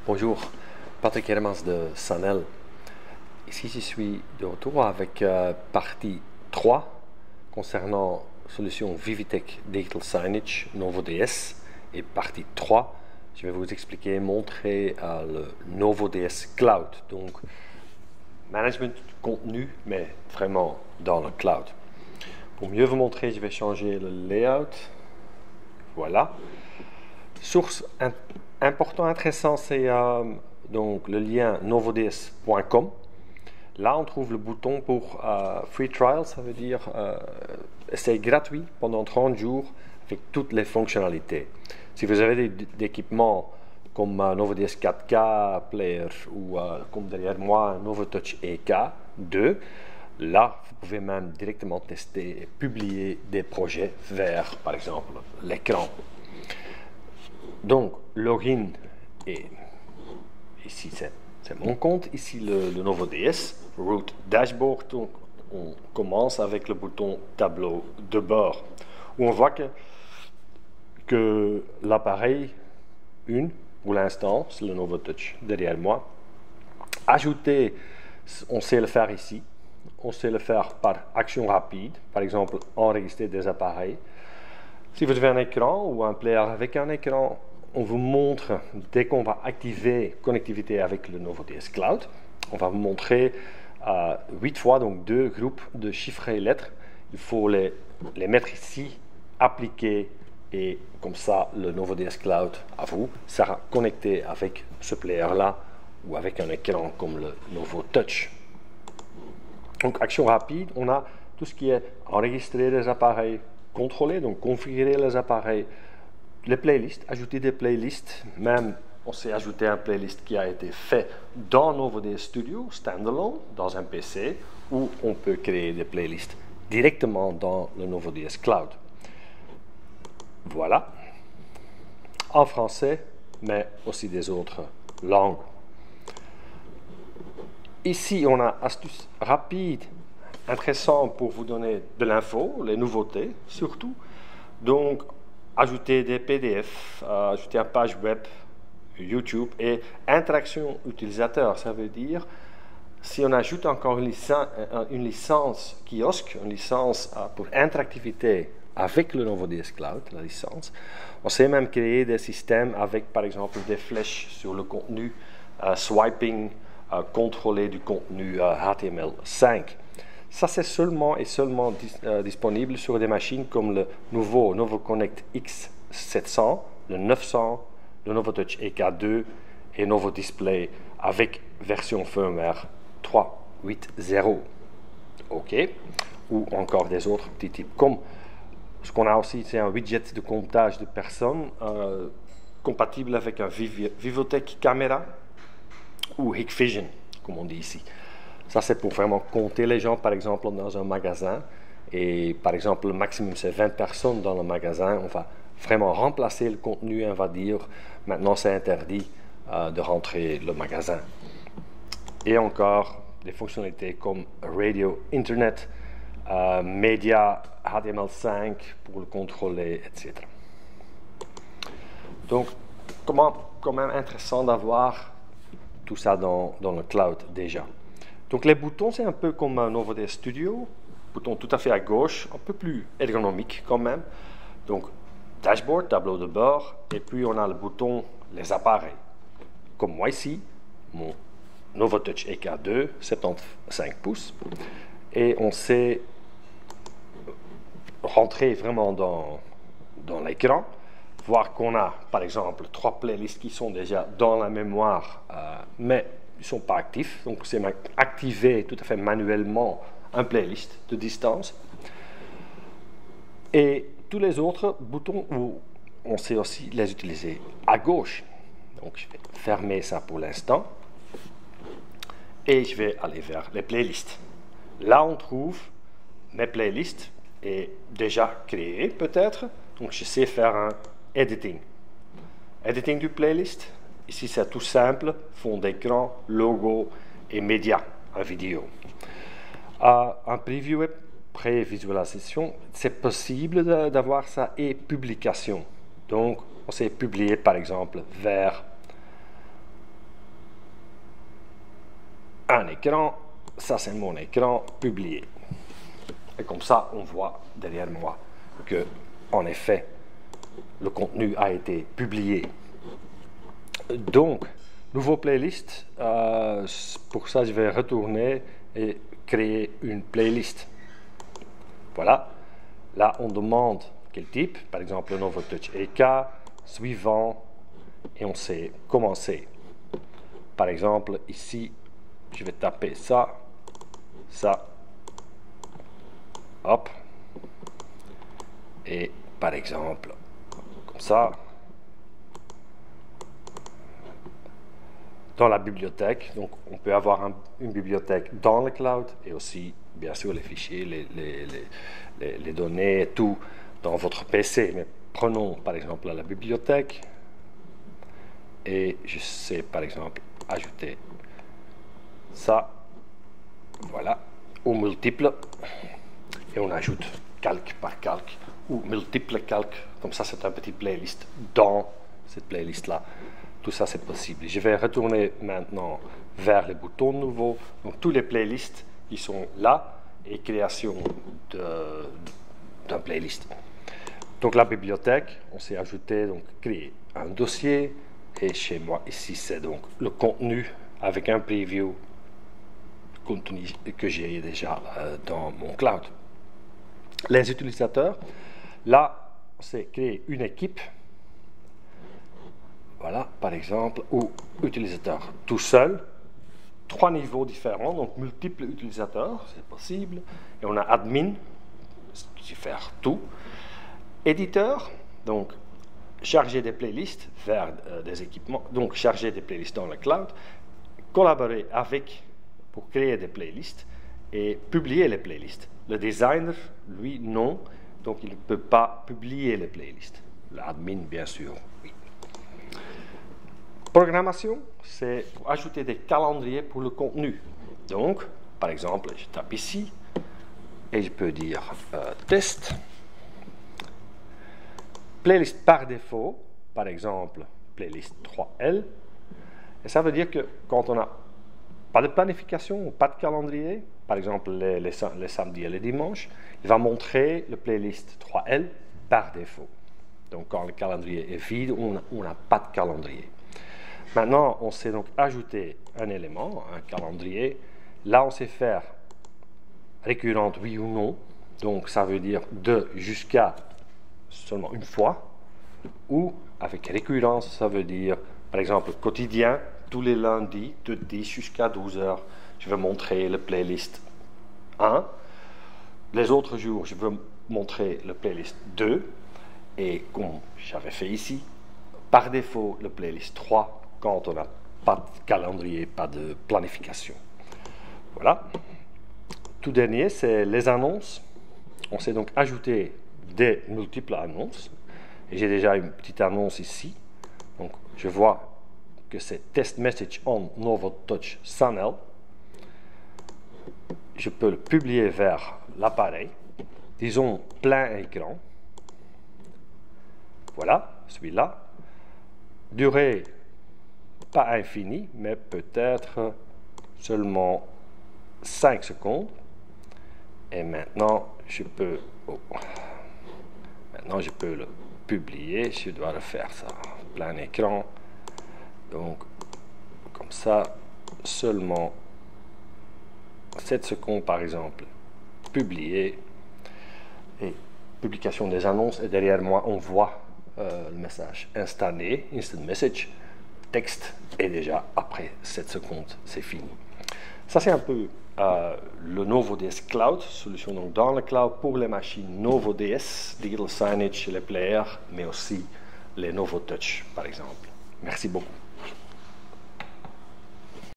Bonjour, Patrick Hermans de Sanel. Ici, je suis de retour avec partie 3 concernant solution Vivitech Digital Signage Novo DS. Et partie 3, je vais vous expliquer, montrer le Novo DS Cloud. Donc, management du contenu, mais vraiment dans le cloud. Pour mieux vous montrer, je vais changer le layout. Voilà. Source important, intéressant, c'est donc le lien novods.com. Là, on trouve le bouton pour Free Trial, ça veut dire essai gratuit pendant 30 jours avec toutes les fonctionnalités. Si vous avez des équipements comme NovoDS 4K Player ou comme derrière moi NovoTouch EK2, là, vous pouvez même directement tester et publier des projets vers, par exemple, l'écran. Donc, login, et ici c'est mon compte, ici le NovoDS, Root Dashboard. Donc, on commence avec le bouton tableau de bord, où on voit que l'appareil, pour l'instant, c'est le NovoTouch derrière moi. Ajouter, on sait le faire ici, on sait le faire par action rapide, par exemple enregistrer des appareils. Si vous avez un écran ou un player avec un écran, on vous montre, dès qu'on va activer connectivité avec le NovoDS Cloud, on va vous montrer 8 fois, donc 2 groupes de chiffres et lettres. Il faut les mettre ici, appliquer, et comme ça, le NovoDS Cloud, à vous, sera connecté avec ce player-là ou avec un écran comme le NovoTouch. Donc, action rapide, on a tout ce qui est enregistrer les appareils, contrôler, donc configurer les appareils, les playlists, ajouter des playlists, même on sait ajouter un playlist qui a été fait dans NovoDS Studio, standalone, dans un PC, ou on peut créer des playlists directement dans le NovoDS Cloud. Voilà, en français, mais aussi des autres langues. Ici, on a astuce rapide, intéressant pour vous donner de l'info, les nouveautés surtout. Donc, ajouter des PDF, ajouter une page web, YouTube et interaction utilisateur. Ça veut dire, si on ajoute encore une licence kiosque, une licence pour interactivité avec le NovoDS Cloud, la licence, on sait même créer des systèmes avec, par exemple, des flèches sur le contenu, swiping, contrôler du contenu HTML5. Ça, c'est seulement disponible sur des machines comme le nouveau NovoConnect X700, le 900, le NovoTouch EK2 et NovoDisplay avec version firmware 3.8.0. OK. Ou encore des autres petits types comme ce qu'on a aussi, c'est un widget de comptage de personnes compatible avec un Vivotech Camera ou Hikvision, comme on dit ici. Ça, c'est pour vraiment compter les gens, par exemple, dans un magasin. Et par exemple, le maximum, c'est 20 personnes dans le magasin. On va vraiment remplacer le contenu et on va dire, maintenant, c'est interdit de rentrer le magasin. Et encore, des fonctionnalités comme radio, internet, média, HTML5 pour le contrôler, etc. Donc, quand même intéressant d'avoir tout ça dans le cloud déjà. Donc les boutons, c'est un peu comme un NovoDS Studio, bouton tout à fait à gauche, un peu plus ergonomique quand même. Donc dashboard, tableau de bord, et puis on a le bouton les appareils. Comme moi ici, mon NovoTouch EK2, 75 pouces, et on sait rentrer vraiment dans l'écran, voir qu'on a par exemple 3 playlists qui sont déjà dans la mémoire, mais ils ne sont pas actifs, donc c'est activer tout à fait manuellement un playlist de distance. Et tous les autres boutons, on sait aussi les utiliser à gauche. Donc je vais fermer ça pour l'instant. Et je vais aller vers les playlists. Là, on trouve mes playlists et déjà créées peut-être. Donc je sais faire un editing. Editing du playlist. Ici, c'est tout simple, fond d'écran, logo et médias, en vidéo. Un preview et pré-visualisation, c'est possible d'avoir ça et publication. Donc, on sait publier, par exemple, vers un écran, ça c'est mon écran publié. Et comme ça, on voit derrière moi que, en effet, le contenu a été publié. Donc, nouveau playlist. Pour ça, je vais retourner et créer une playlist. Voilà. Là, on demande quel type. Par exemple, le Novotouch EK, suivant, et on sait commencer. Par exemple, ici, je vais taper ça, ça, hop, et par exemple, comme ça, dans la bibliothèque. Donc, on peut avoir une bibliothèque dans le cloud et aussi, bien sûr, les fichiers, les données, tout dans votre PC. Mais prenons, par exemple, la bibliothèque et je sais, par exemple, ajouter ça, voilà, ou multiple, et on ajoute calque par calque ou multiple calques. Comme ça, c'est un petit playlist dans cette playlist-là. Tout ça, c'est possible. Je vais retourner maintenant vers les boutons nouveaux. Donc, tous les playlists qui sont là et création d'un playlist. Donc, la bibliothèque, on s'est ajouté, donc, créer un dossier. Et chez moi, ici, c'est donc le contenu avec un preview contenu que j'ai déjà dans mon cloud. Les utilisateurs, là, c'est créer une équipe. Voilà, par exemple, ou utilisateur tout seul, 3 niveaux différents, donc multiples utilisateurs, c'est possible. Et on a admin, c'est faire tout. Éditeur, donc charger des playlists vers des équipements, donc charger des playlists dans le cloud, collaborer avec pour créer des playlists et publier les playlists. Le designer, lui, non, donc il ne peut pas publier les playlists. L'admin, bien sûr, oui. Programmation, c'est pour ajouter des calendriers pour le contenu. Donc, par exemple, je tape ici et je peux dire test. Playlist par défaut, par exemple, playlist 3L. Et ça veut dire que quand on n'a pas de planification ou pas de calendrier, par exemple les samedis et les dimanches, il va montrer le playlist 3L par défaut. Donc quand le calendrier est vide, on n'a pas de calendrier. Maintenant, on sait donc ajouter un élément, un calendrier. Là, on sait faire récurrente oui ou non. Donc ça veut dire de jusqu'à seulement une fois. Ou avec récurrence, ça veut dire, par exemple, quotidien, tous les lundis, de 10 jusqu'à 12 heures, je vais montrer le playlist 1. Les autres jours, je veux montrer le playlist 2. Et comme j'avais fait ici, par défaut, le playlist 3, quand on n'a pas de calendrier, pas de planification. Voilà. Tout dernier, c'est les annonces. On sait donc ajouter des multiples annonces. Et j'ai déjà une petite annonce ici. Donc, je vois que c'est Test Message on Novotouch SANL. Je peux le publier vers l'appareil. Disons plein écran. Voilà, celui-là. Durée pas infinie, mais peut-être seulement 5 secondes. Et maintenant, je peux le publier. Je dois refaire ça. Plein écran. Donc, comme ça, seulement 7 secondes par exemple. Publier. Et publication des annonces. Et derrière moi, on voit le message instantané, instant message. Texte. Et déjà, après 7 secondes, c'est fini. Ça, c'est un peu le NovoDS Cloud, solution donc dans le cloud pour les machines NovoDS, Digital Signage, les players, mais aussi les Novotouch, par exemple. Merci beaucoup.